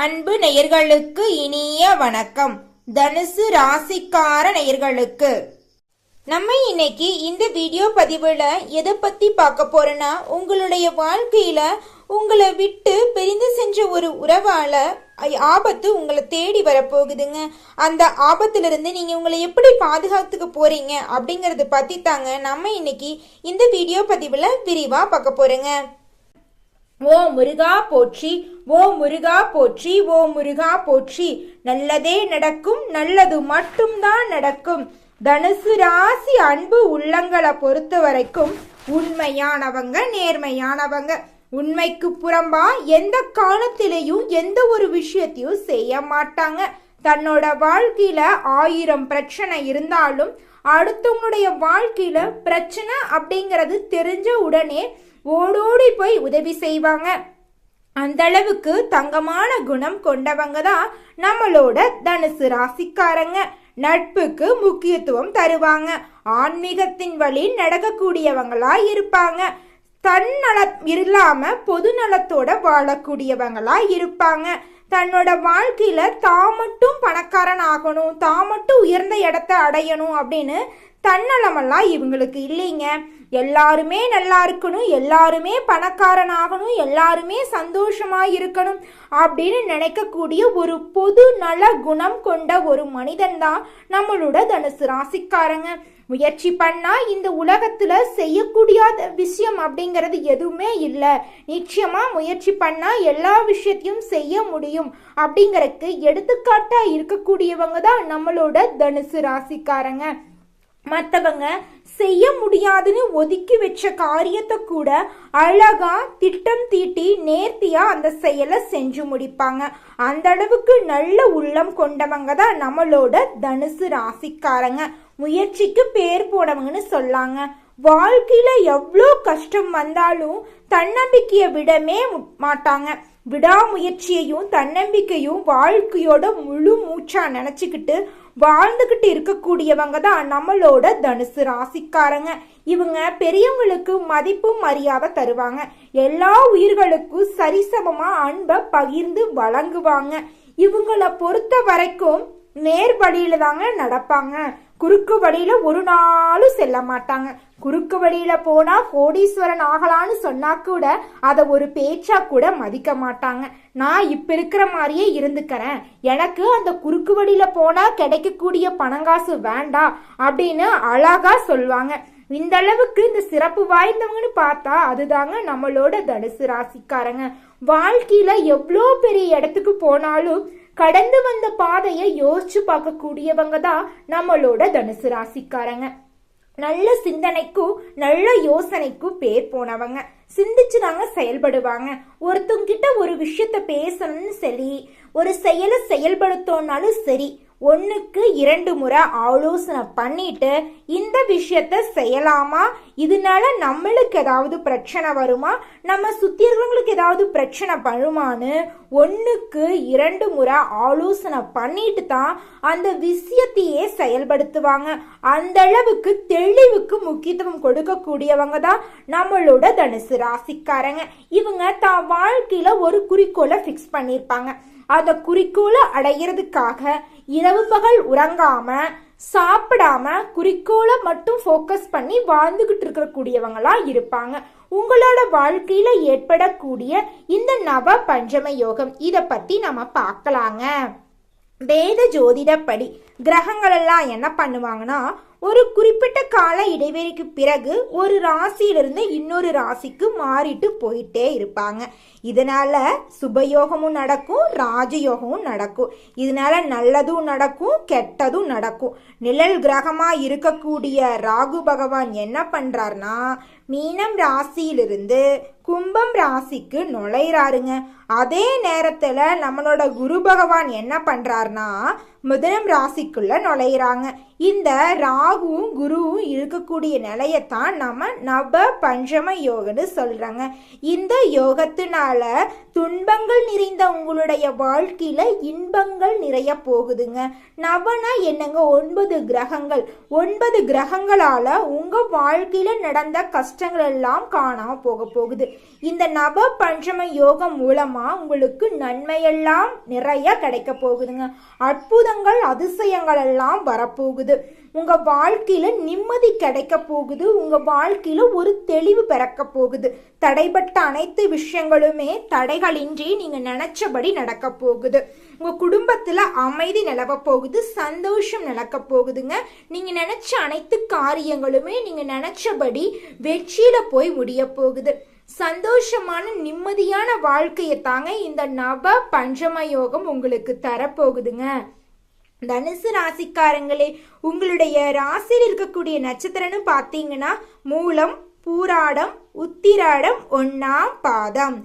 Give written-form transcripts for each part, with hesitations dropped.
அன்பு நேயர்களுக்கு இனிய வணக்கம். தனுசு ராசிக்கார நேயர்களுக்கு நம்ம இன்னைக்கு இந்த வீடியோ பதிவுல எதை பத்தி பார்க்க போறோம்னா, உங்களுடைய வாழ்க்கையில உங்களை விட்டு பிரிந்து சென்ற ஒரு உறவால ஆபத்து உங்களை தேடி வரப்போகுதுங்க. அந்த ஆபத்திலிருந்து நீங்க உங்களை எப்படி பாதுகாத்துக்க போறீங்க அப்படிங்கறத பத்தி தாங்க நம்ம இன்னைக்கு இந்த வீடியோ பதிவுல விரிவா பார்க்க போறோங்க. ஓ முருகா போற்றி, ஓ முருகா போற்றி, ஓ முருகா போற்றி. நல்லதே நடக்கும், நல்லது மட்டும்தான் நடக்கும். தனுசு ராசி அன்பு உள்ளங்களை பொறுத்த வரைக்கும் உண்மையானவங்க, நேர்மையானவங்க. உண்மைக்கு புறம்பா எந்த காலத்திலையும் எந்த ஒரு விஷயத்தையும் செய்ய மாட்டாங்க. தன்னோட வாழ்க்கையில 1000 பிரச்சனை இருந்தாலும் அடுத்தவங்களுடைய வாழ்க்கையில பிரச்சனை அப்படிங்கிறது தெரிஞ்ச உடனே ஓடோடி போய் உதவி செய்வாங்க. அந்த அளவுக்கு தங்கமான குணம் கொண்டவங்க தான் நம்மளோட தனுசு ராசிக்காரங்க. நட்புக்கு முக்கியத்துவம் தருவாங்க. ஆன்மீகத்தின் வழி நடக்கக்கூடியவங்களா இருப்பாங்க. தன்னலம் இல்லாம பொது நலத்தோட வாழக்கூடியவங்களா இருப்பாங்க. தன்னோட வாழ்க்கையில தான் மட்டும் பணக்காரன் ஆகணும், தான் மட்டும் உயர்ந்த இடத்த அடையணும் அப்படின்னு தன்னலமெல்லாம் இவங்களுக்கு இல்லைங்க. எல்லாருமே நல்லா இருக்கணும், எல்லாருமே பணக்காரன் ஆகணும், எல்லாருமே சந்தோஷமா இருக்கணும் அப்படின்னு நினைக்கக்கூடிய ஒரு பொது நல குணம் கொண்ட ஒரு மனிதன் தான் நம்மளோட தனுசு ராசிக்காரங்க. முயற்சி பண்ணா இந்த உலகத்துல செய்யக்கூடிய விஷயம் அப்படிங்கிறது எதுவுமே இல்லை. நிச்சயமா முயற்சி பண்ணா எல்லா விஷயத்தையும் செய்ய முடியும் அப்படிங்கறதுக்கு எடுத்துக்காட்டா இருக்கக்கூடியவங்க தான் நம்மளோட தனுசு ராசிக்காரங்க. மற்றவங்க செய்ய முடியாதுன்னு ஒதுக்கி வச்ச காரியத்தை கூட அழகா திட்டம் தீட்டி நேர்த்தியா அந்த செயலை செஞ்சு முடிப்பாங்க. அந்த அளவுக்கு நல்ல உள்ளம் கொண்டவங்க தான் நம்மளோட தனுசு ராசிக்காரங்க. முயற்சிக்கு பேர் போனவங்கன்னு சொல்லாங்க. வாழ்க்கையில எவ்வளோ கஷ்டம் வந்தாலும் தன்னம்பிக்கையை விடவே மாட்டாங்க. விடாமுயற்சியையும் தன்னம்பிக்கையும் வாழ்க்கையோட முழு மூச்சா நினைச்சுக்கிட்டு வாழ்ந்துகிட்டு இருக்கக்கூடியவங்க தான் நம்மளோட தனுசு ராசிக்காரங்க. இவங்க பெரியவங்களுக்கு மதிப்பு மரியாதை தருவாங்க. எல்லா உயிர்களுக்கும் சரிசமமா அன்பை பகிர்ந்து வழங்குவாங்க. இவங்களை பொறுத்த வரைக்கும் நேர் வழியில தாங்க நடப்பாங்க. குறுக்கு வழியில ஒரு நாளும் செல்ல மாட்டாங்க. குறுக்கு வழியில போனா கோடீஸ்வரன் ஆகலான்னு சொன்னா கூட அதை ஒரு பேச்சா கூட மதிக்க மாட்டாங்க. நான் இப்ப இருக்கிற மாதிரியே இருந்துக்கிறேன், எனக்கு அந்த குறுக்கு வழியில போனா கிடைக்கக்கூடிய பணங்காசு வேண்டாம் அப்படின்னு அழகா சொல்லுவாங்க. இந்த அளவுக்கு இந்த சிறப்பு வாய்ந்தவங்கன்னு பார்த்தா அதுதாங்க நம்மளோட தனுசு ராசிக்காரங்க. வாழ்க்கையில எவ்வளோ பெரிய இடத்துக்கு போனாலும் கடந்து வந்த பாதையை யோசிச்சு பார்க்கக்கூடியவங்க தான் நம்மளோட தனுசு ராசிக்காரங்க. நல்ல சிந்தனைக்கும் நல்ல யோசனைக்கும் பேர் போனவங்க. சிந்திச்சுதாங்க செயல்படுவாங்க. ஒருத்தங்கிட்ட ஒரு விஷயத்த பேசணும்னு சரி, ஒரு செயலை செயல்படுத்தோம்னாலும் சரி, 1க்கு 2 முறை ஆலோசனை பண்ணிட்டு இந்த விஷயத்த செய்யலாமா, இதனால நம்மளுக்கு ஏதாவது பிரச்சனை வருமா, நம்ம சுத்தியர்களுக்கு ஏதாவது பிரச்சனை வருமானு 1க்கு 2 முறை ஆலோசனை பண்ணிட்டு தான் அந்த விஷயத்தையே செயல்படுத்துவாங்க. அந்த அளவுக்கு தெளிவுக்கு முக்கியத்துவம் கொடுக்கக்கூடியவங்க தான் நம்மளோட தனுசு ராசிக்காரங்க. இவங்க தான் வாழ்க்கையில ஒரு குறிக்கோளை ஃபிக்ஸ் பண்ணியிருப்பாங்க. அந்த குறிக்கோளை அடையிறதுக்காக இரவு பகல் உறங்காம சாப்பிடாம குறிக்கோளை மட்டும் ஃபோக்கஸ் பண்ணி வாழ்ந்துகிட்டு இருக்கக்கூடியவங்களா இருப்பாங்க. உங்களோட வாழ்க்கையில ஏற்படக்கூடிய இந்த நவ பஞ்சம யோகம் இத பத்தி நம்ம பார்க்கலாங்க. வேத ஜோதிடப்படி கிரகங்கள் எல்லாம் என்ன பண்ணுவாங்கன்னா, ஒரு குறிப்பிட்ட கால இடைவெளிக்கு பிறகு ஒரு ராசியிலிருந்து இன்னொரு ராசிக்கு மாறிட்டு போயிட்டே இருப்பாங்க. இதனால சுபயோகமும் நடக்கும், ராஜயோகமும் நடக்கும். இதனால நல்லதும் நடக்கும், கெட்டதும் நடக்கும். நிழல் கிரகமா இருக்கக்கூடிய ராகு பகவான் என்ன பண்றாருன்னா, மீனம் ராசியிலிருந்து கும்பம் ராசிக்கு நுழைறாருங்க. அதே நேரத்துல நம்மளோட குரு பகவான் என்ன பண்றாருன்னா மிதுனம் ராசிக்குள்ள நுழையிறாங்க. இந்த ராகுவும் குருவும் இருக்கக்கூடிய நிலையத்தான் நம்ம நவ பஞ்சம யோகன்னு சொல்றாங்க. இந்த யோகத்தினால துன்பங்கள் நிறைந்த உங்களுடைய வாழ்க்கையில இன்பங்கள் நிறைய போகுதுங்க. நவனா என்னங்க, 9 கிரகங்கள். 9 கிரகங்களால உங்க வாழ்க்கையில நடந்த கஷ்டங்கள் எல்லாம் காணாம போக போகுது. இந்த நவ பஞ்சம யோகம் மூலமா உங்களுக்கு நன்மையெல்லாம் நிறைய கிடைக்க போகுதுங்க. அற்புதங்கள் அதிசயங்கள் எல்லாம் வரப்போகுது. உங்க வாழ்க்கையில நிம்மதி கிடைக்க போகுது. உங்க வாழ்க்கையில ஒரு தெளிவு பிறக்க போகுது. தடைப்பட்ட அனைத்து விஷயங்களுமே தடைகளின்றி நீங்க நினைச்சபடி நடக்க போகுது. உங்க குடும்பத்துல அமைதி நிலவ போகுது. சந்தோஷம் நடக்க போகுதுங்க. நீங்க நினைச்ச அனைத்து காரியங்களுமே நீங்க நினைச்சபடி வெற்றியில போய் முடிய போகுது. சந்தோஷமான நிம்மதியான வாழ்க்கையை தாங்க இந்த நவ பஞ்சம யோகம் உங்களுக்கு தரப்போகுதுங்க. தனுசு ராசிக்காரங்களே, உங்களுடைய ராசியில் இருக்கக்கூடிய நட்சத்திரம்னு பார்த்தீங்கன்னா மூலம், பூராடம், உத்திராடம், 1ஆம் பாதம்.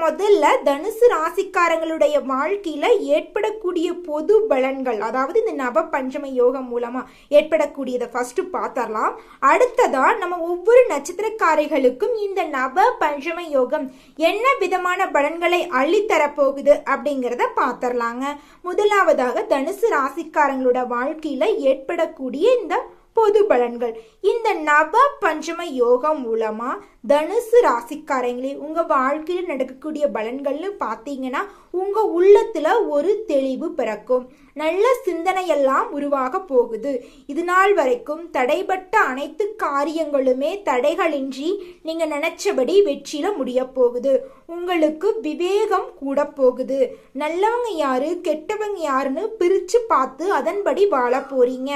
முதல்ல தனுசு ராசிக்காரங்களுடைய வாழ்க்கையில ஏற்படக்கூடிய பொது பலன்கள், அதாவது இந்த நவ பஞ்சம யோகம் மூலமா ஏற்படக்கூடியதை ஃபர்ஸ்ட் பார்த்தரலாம். அடுத்ததா நம்ம ஒவ்வொரு நட்சத்திரக்காரர்களுக்கும் இந்த நவ பஞ்சம யோகம் என்ன விதமான பலன்களை அள்ளித்தரப்போகுது அப்படிங்கிறத பார்த்தரலாங்க. முதலாவதாக தனுசு ராசிக்காரங்களோட வாழ்க்கையில ஏற்படக்கூடிய இந்த பொது பலன்கள். இந்த நவ பஞ்சம யோகம் மூலமா தனுசு ராசிக்காரங்களே, உங்க வாழ்க்கையில் நடக்கக்கூடிய பலன்கள்னு பார்த்தீங்கன்னா உங்க உள்ளத்துல ஒரு தெளிவு பிறக்கும். நல்ல சிந்தனையெல்லாம் உருவாக போகுது. இது நாள் வரைக்கும் தடைபட்ட அனைத்து காரியங்களுமே தடைகளின்றி நீங்க நினைச்சபடி வெற்றியில முடிய போகுது. உங்களுக்கு விவேகம் கூட போகுது. நல்லவங்க யாரு கெட்டவங்க யாருன்னு பிரிச்சு பார்த்து அதன்படி வாழ போறீங்க.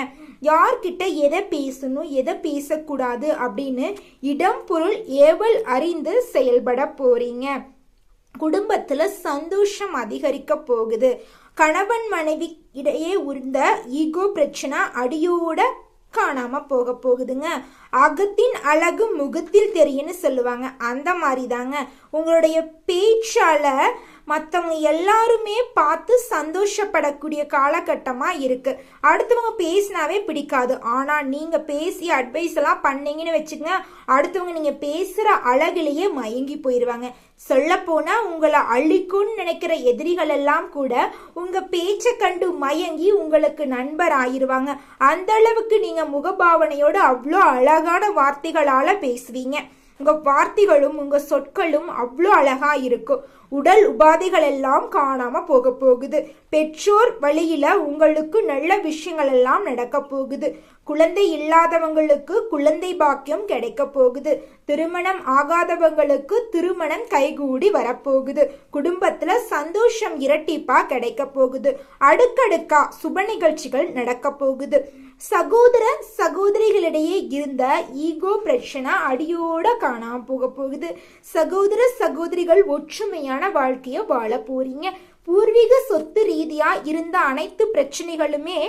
யார்கிட்ட எதை பேசணும் எதை பேசக்கூடாது அப்படின்னு இடம் பொருள் ஏவல் அறிந்து செயல்பட போறீங்க. குடும்பத்துல சந்தோஷம் அதிகரிக்க போகுது. கணவன் மனைவி இடையே இருந்த ஈகோ பிரச்சனை அடியோட காணாம போக போகுதுங்க. அகத்தின் அழகு முகத்தில் தெரியும்னு சொல்லுவாங்க. அந்த மாதிரி தாங்க உங்களுடைய பேச்சால மற்றவங்க எல்லாருமே பார்த்து சந்தோஷப்படக்கூடிய காலகட்டமா இருக்கு. அடுத்தவங்க பேசினாவே பிடிக்காது. ஆனா நீங்க பேசி அட்வைஸ் எல்லாம் பண்ணீங்கன்னு வச்சுக்கோங்க, அடுத்தவங்க நீங்க பேசுற அழகிலேயே மயங்கி போயிருவாங்க. சொல்ல போனா உங்களை அழிக்கும்னு நினைக்கிற எதிரிகள் எல்லாம் கூட உங்க பேச்சை கண்டு மயங்கி உங்களுக்கு நண்பர் ஆயிருவாங்க. அந்த அளவுக்கு நீங்க முகபாவனையோட அவ்வளோ அழகான வார்த்தைகளால பேசுவீங்க. உங்க வார்த்தைகளும் உங்க சொற்களும் அவ்வளோ அழகா இருக்கும். உடல் உபாதைகள் எல்லாம் காணாம போக போகுது. பெற்றோர் வழியில உங்களுக்கு நல்ல விஷயங்கள் எல்லாம் நடக்க போகுது. குழந்தை இல்லாதவங்களுக்கு குழந்தை பாக்கியம் கிடைக்க போகுது. திருமணம் ஆகாதவங்களுக்கு திருமணம் கைகூடி வரப்போகுது. குடும்பத்துல சந்தோஷம் இரட்டிப்பா கிடைக்க போகுது. அடுக்கடுக்கா சுப நிகழ்ச்சிகள் நடக்க போகுது. சகோதர சகோதரிகளிடையே இருந்த ஈகோ பிரச்சனை அடியோட காணாம போக போகுது. சகோதர சகோதரிகள் ஒற்றுமையான வாழ்க்கைய வாழ போறீங்க. பூர்வீக சொத்து ரீதியா இருந்த அனைத்து பிரச்சனைகளுமே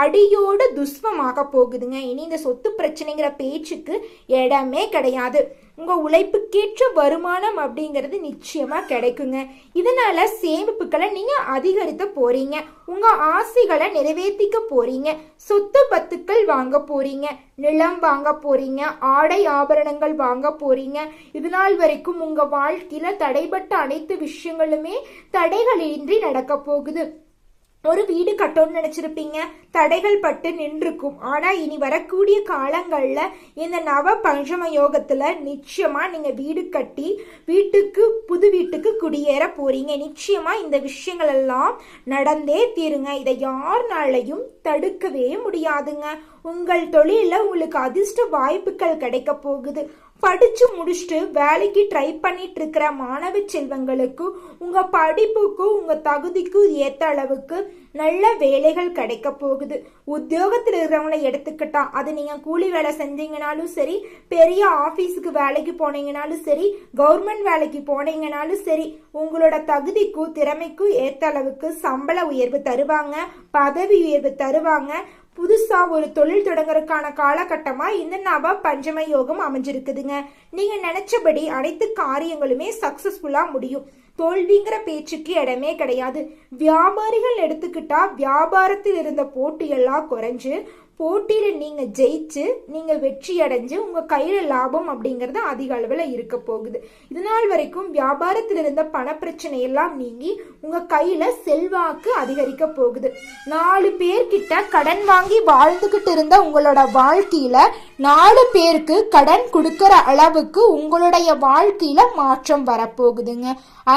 அடியோட துஷ்பமாக போகுதுங்க. இனி இந்த சொத்து பிரச்சனைங்கிற பேச்சுக்கு இடமே கிடையாது. உங்க உழைப்புக்கேற்ற வருமானம் அப்படிங்கிறது நிச்சயமா கிடைக்குங்க. இதனால சேமிப்புகளை நீங்க அதிகரித்த போறீங்க. உங்க ஆசைகளை நிறைவேற்றிக்க போறீங்க. சொத்து பத்துக்கள் வாங்க போறீங்க. நிலம் வாங்க போறீங்க. ஆடை ஆபரணங்கள் வாங்க போறீங்க. இது நாள் வரைக்கும் உங்க வாழ்க்கையில தடைபட்ட அனைத்து விஷயங்களுமே தடைகளின்றி நடக்க போகுது. ஒரு வீடு கட்டணும்னு நினைச்சிருப்பீங்க, தடைகள் பட்டு நின்றுக்கும். ஆனா இனி வரக்கூடிய காலங்கள்ல இந்த நவ பஞ்சம யோகத்துல நிச்சயமா நீங்க வீடு கட்டி புது வீட்டுக்கு குடியேற போறீங்க. நிச்சயமா இந்த விஷயங்கள் எல்லாம் நடந்தே தீருங்க. இதை யாருனாலையும் தடுக்கவே முடியாதுங்க. உங்கள் தொழில உங்களுக்கு அதிர்ஷ்ட வாய்ப்புகள் கிடைக்க போகுது. படிச்சு முடிச்சுட்டு வேலைக்கு ட்ரை பண்ணிட்டு இருக்கிற மாணவ செல்வங்களுக்கு உங்க படிப்புக்கும் உங்க தகுதிக்கும் ஏத்த அளவுக்கு நல்ல வேலைகள் கிடைக்க போகுது. உத்தியோகத்தில் இருக்கிறவங்களை எடுத்துக்கிட்டா அது நீங்க கூலி வேலை செஞ்சீங்கனாலும் சரி, பெரிய ஆபீஸுக்கு வேலைக்கு போனீங்கனாலும் சரி, கவர்மெண்ட் வேலைக்கு போனீங்கனாலும் சரி, உங்களோட தகுதிக்கும் திறமைக்கும் ஏத்த அளவுக்கு சம்பள உயர்வு தருவாங்க, பதவி உயர்வு தருவாங்க. புதுசா ஒரு தொழில் தொடங்குறதுக்கான காலகட்டமா இந்த நவ பஞ்சம யோகம் அமைஞ்சிருக்குதுங்க. நீங்க நினைச்சபடி அனைத்து காரியங்களுமே சக்சஸ்ஃபுல்லா முடியும். தோல்விங்கிற பேச்சுக்கு இடமே கிடையாது. வியாபாரிகள் எடுத்துக்கிட்டா வியாபாரத்தில் இருந்த போட்டியெல்லாம் குறைஞ்சு போட்டியில நீங்க ஜெயிச்சு நீங்க வெற்றி அடைஞ்சு உங்க கையில லாபம் அப்படிங்கறது அதிக அளவுல இருக்க போகுது. இது நாள் வரைக்கும் வியாபாரத்தில் இருந்த பண பிரச்சனை எல்லாம் நீங்கி உங்க கையில செல்வாக்கு அதிகரிக்க போகுது. 4 பேர்கிட்ட கடன் வாங்கி வாழ்ந்துகிட்டு இருந்த உங்களோட வாழ்க்கையில 4 பேருக்கு கடன் கொடுக்கற அளவுக்கு உங்களுடைய வாழ்க்கையில மாற்றம் வரப்போகுதுங்க.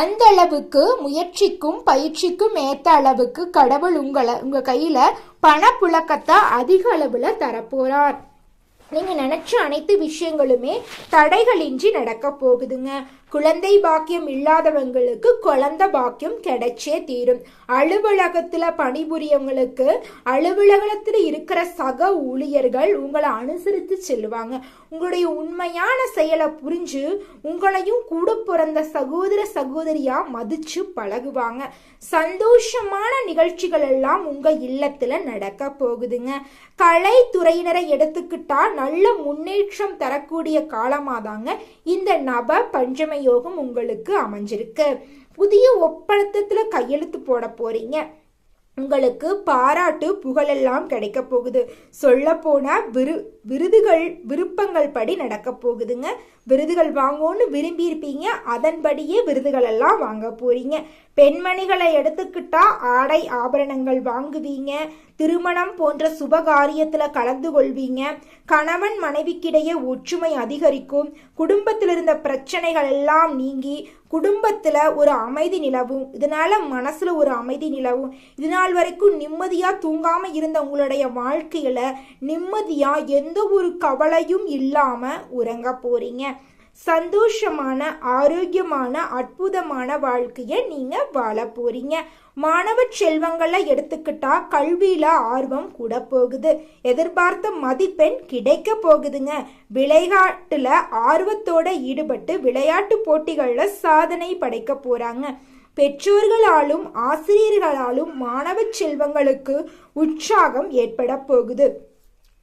அந்த அளவுக்கு முயற்சிக்கும் பயிற்சிக்கும் ஏத்த அளவுக்கு கடவுள் உங்க கையில பணப்புழக்கத்தை அதிக அளவுல தரப்போறார். நீங்க நினைச்ச அனைத்து விஷயங்களுமே தடைகளின்றி நடக்க போகுதுங்க. குழந்தை பாக்கியம் இல்லாதவங்களுக்கு குழந்தை பாக்கியம் கிடைச்சே தீரும். அலுவலகத்துல பணிபுரியவங்களுக்கு அலுவலகத்துல இருக்கிற சக ஊழியர்கள் உங்களை அனுசரித்து செல்வாங்க. உங்களுடைய உண்மையான செயலை புரிஞ்சு உங்களையும் கூட பிறந்த சகோதர சகோதரியா மதிச்சு பழகுவாங்க. சந்தோஷமான நிகழ்ச்சிகள் எல்லாம் உங்க இல்லத்துல நடக்க போகுதுங்க. கலைத்துறையினரை எடுத்துக்கிட்டா நல்ல முன்னேற்றம் தரக்கூடிய காலமாதாங்க இந்த நவ பஞ்சம யோகம் உங்களுக்கு அமைஞ்சிருக்கு. புதிய ஒப்பந்தத்துல கையெழுத்து போட போறீங்க. உங்களுக்கு பாராட்டு புகழெல்லாம் கிடைக்க போகுது. சொல்ல போனா விருதுகள் விருப்பங்கள் படி நடக்க போகுதுங்க. விருதுகள் வாங்கணும்னு விரும்பி இருப்பீங்க, அதன்படியே விருதுகள் எல்லாம் வாங்க போறீங்க. பெண்மணிகளை எடுத்துக்கிட்டா ஆடை ஆபரணங்கள் வாங்குவீங்க. திருமணம் போன்ற சுபகாரியத்துல கலந்து கொள்வீங்க. கணவன் மனைவிக்கிடையே ஒற்றுமை அதிகரிக்கும். குடும்பத்தில் இருந்த பிரச்சனைகள் எல்லாம் நீங்கி குடும்பத்துல ஒரு அமைதி நிலவும். இதனால மனசுல ஒரு அமைதி நிலவும். இது நாள் வரைக்கும் நிம்மதியா தூங்காம இருந்த உங்களுடைய வாழ்க்கையில நிம்மதியா எந்த ஒரு கவலையும் இல்லாம உறங்க போறீங்க. சந்தோஷமான ஆரோக்கியமான அற்புதமான வாழ்க்கைய நீங்க வாழ போறீங்க. மாணவ செல்வங்களை எடுத்துக்கிட்டா கல்வியில ஆர்வம் கூட போகுது. எதிர்பார்த்த மதிப்பெண் கிடைக்க போகுதுங்க. விளையாட்டுல ஆர்வத்தோட ஈடுபட்டு விளையாட்டு போட்டிகள்ல சாதனை படைக்க போறாங்க. பெற்றோர்களாலும் ஆசிரியர்களாலும் மாணவ செல்வங்களுக்கு உற்சாகம் ஏற்பட போகுது.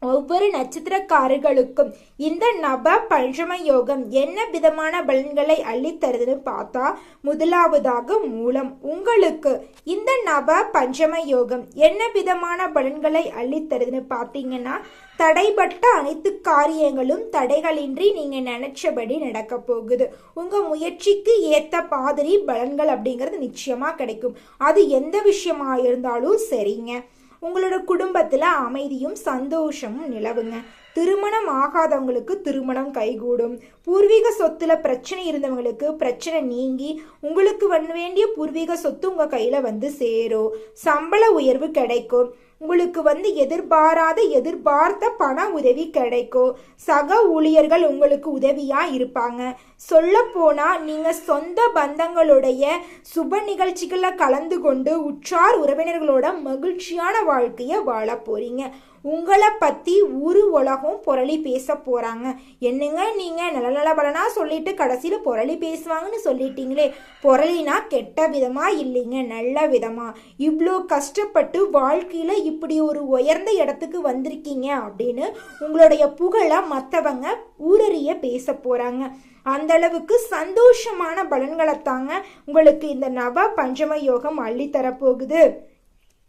ஒவ்வொரு நட்சத்திரக்காரர்களுக்கும் இந்த நவ பஞ்சம யோகம் என்ன விதமான பலன்களை அள்ளித்தருதுன்னு பார்த்தா, முதலாவதாக மூலம். உங்களுக்கு இந்த நவ பஞ்சம யோகம் என்ன விதமான பலன்களை அள்ளித்தருதுன்னு பார்த்தீங்கன்னா, தடைப்பட்ட அனைத்து காரியங்களும் தடைகளின்றி நீங்க நினைச்சபடி நடக்க போகுது. உங்க முயற்சிக்கு ஏத்த மாதிரி பலன்கள் அப்படிங்கிறது நிச்சயமா கிடைக்கும். அது எந்த விஷயமா இருந்தாலும் சரிங்க. உங்களோட குடும்பத்துல அமைதியும் சந்தோஷமும் நிலவுங்க. திருமணம் ஆகாதவங்களுக்கு திருமணம் கைகூடும். பூர்வீக சொத்துல பிரச்சனை இருந்தவங்களுக்கு பிரச்சனை நீங்கி உங்களுக்கு வேண்டிய பூர்வீக சொத்து உங்க கையில வந்து சேரும். சம்பள உயர்வு கிடைக்கும். உங்களுக்கு எதிர்பார்த்த பண உதவி கிடைக்கும். சக ஊழியர்கள் உங்களுக்கு உதவியா இருப்பாங்க. சொல்ல போனா நீங்க சொந்த பந்தங்களுடைய சுப நிகழ்ச்சிகள்ல கலந்து கொண்டு உற்றார் உறவினர்களோட மகிழ்ச்சியான வாழ்க்கைய வாழ போறீங்க. உங்களை பத்தி ஊரு உலகம் புரளி பேச போறாங்க. என்னங்க நீங்க நல்ல பலனா சொல்லிட்டு கடைசியில புரளி பேசுவாங்கன்னு சொல்லிட்டீங்களே. புரளினா கெட்ட விதமா இல்லைங்க, நல்ல விதமா. இவ்வளோ கஷ்டப்பட்டு வாழ்க்கையில இப்படி ஒரு உயர்ந்த இடத்துக்கு வந்திருக்கீங்க அப்படின்னு உங்களுடைய புகழை மற்றவங்க ஊரறிய பேச போறாங்க. அந்த அளவுக்கு சந்தோஷமான பலன்களைத்தாங்க உங்களுக்கு இந்த நவ பஞ்சம யோகம் அள்ளித்தரப்போகுது.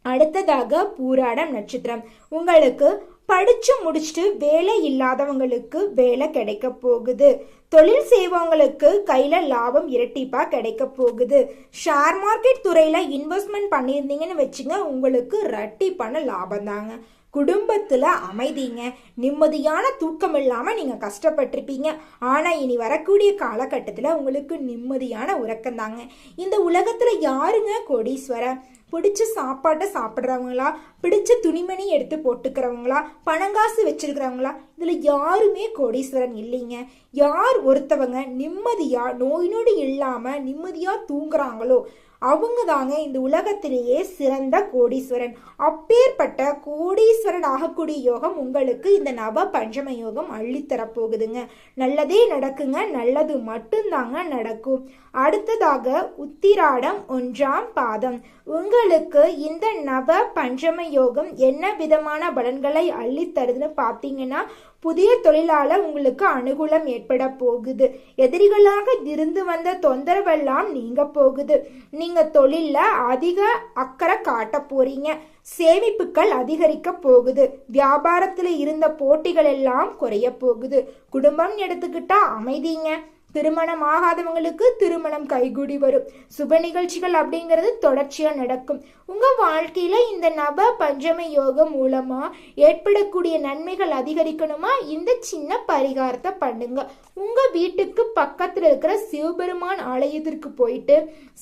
அடுத்ததாக பூராடம் நட்சத்திரம். உங்களுக்கு படிச்சு முடிச்சுட்டு வேலை இல்லாதவங்களுக்கு வேலை கிடைக்க போகுது. தொழில் செய்வவங்களுக்கு கையில லாபம் இரட்டிப்பா கிடைக்க போகுது. ஷேர் மார்க்கெட் துறையில இன்வெஸ்ட்மெண்ட் பண்ணியிருந்தீங்கன்னு வச்சுங்க, உங்களுக்கு இரட்டிப்பான லாபம் தாங்க. குடும்பத்துல அமைதிங்க. நிம்மதியான தூக்கம் இல்லாம நீங்க கஷ்டப்பட்டிருப்பீங்க. ஆனா இனி வரக்கூடிய காலகட்டத்துல உங்களுக்கு நிம்மதியான உறக்கம் தாங்க. இந்த உலகத்துல யாருங்க கோடீஸ்வரன்? பிடிச்ச சாப்பாட்டை சாப்பிட்றவங்களா, பிடிச்ச துணிமணி எடுத்து போட்டுக்கிறவங்களா, பணங்காசு வச்சிருக்கிறவங்களா, இதுல யாருமே கோடீஸ்வரன் இல்லைங்க. யார் ஒருத்தவங்க நிம்மதியா நோய் நொடி இல்லாம நிம்மதியா தூங்குறாங்களோ அவங்க தாங்க இந்த உலகத்திலேயே சிறந்த கோடீஸ்வரன். அப்பேற்பட்ட கோடீஸ்வரன் ஆகக்கூடிய யோகம் உங்களுக்கு இந்த நவ பஞ்சம யோகம் அள்ளித்தரப்போகுதுங்க. நல்லதே நடக்குங்க, நல்லது மட்டும்தாங்க நடக்கும். அடுத்ததாக உத்திராடம் 1ஆம் பாதம். உங்களுக்கு இந்த நவ பஞ்சம யோகம் என்ன விதமான பலன்களை அள்ளித்தருதுன்னு பார்த்தீங்கன்னா, புதிய தொழிலால உங்களுக்கு அனுகூலம் ஏற்பட போகுது. எதிரிகளாக இருந்து வந்த தொந்தரவெல்லாம் நீங்க போகுது. நீங்க தொழில்ல அதிக அக்கறை காட்ட போறீங்க. சேமிப்புகள் அதிகரிக்க போகுது. வியாபாரத்துல இருந்த போட்டிகள் எல்லாம் குறைய போகுது. குடும்பம் எடுத்துக்கிட்டா அமைதிங்க. திருமணம் ஆகாதவங்களுக்கு திருமணம் கைகூடி வரும். சுப நிகழ்ச்சிகள் அப்படிங்கிறது தொடர்ச்சியா நடக்கும். உங்க வாழ்க்கையில இந்த நவ பஞ்சம யோகம் மூலமா ஏற்படக்கூடிய நன்மைகள் அதிகரிக்கணுமா, இந்த சின்ன பரிகாரத்தை பண்ணுங்க. உங்க வீட்டுக்கு பக்கத்துல இருக்கிற சிவபெருமான் ஆலயத்திற்கு போயிட்டு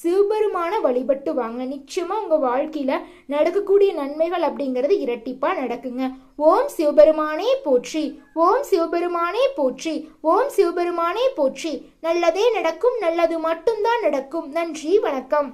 சிவபெருமான வழிபட்டு வாங்க. நிச்சயமா உங்க வாழ்க்கையில நடக்கக்கூடிய நன்மைகள் அப்படிங்கிறது இரட்டிப்பா நடக்குங்க. ஓம் சிவபெருமானே போற்றி, ஓம் சிவபெருமானே போற்றி, ஓம் சிவபெருமானே போற்றி. நல்லதே நடக்கும், நல்லது மட்டும்தான் நடக்கும். நன்றி, வணக்கம்.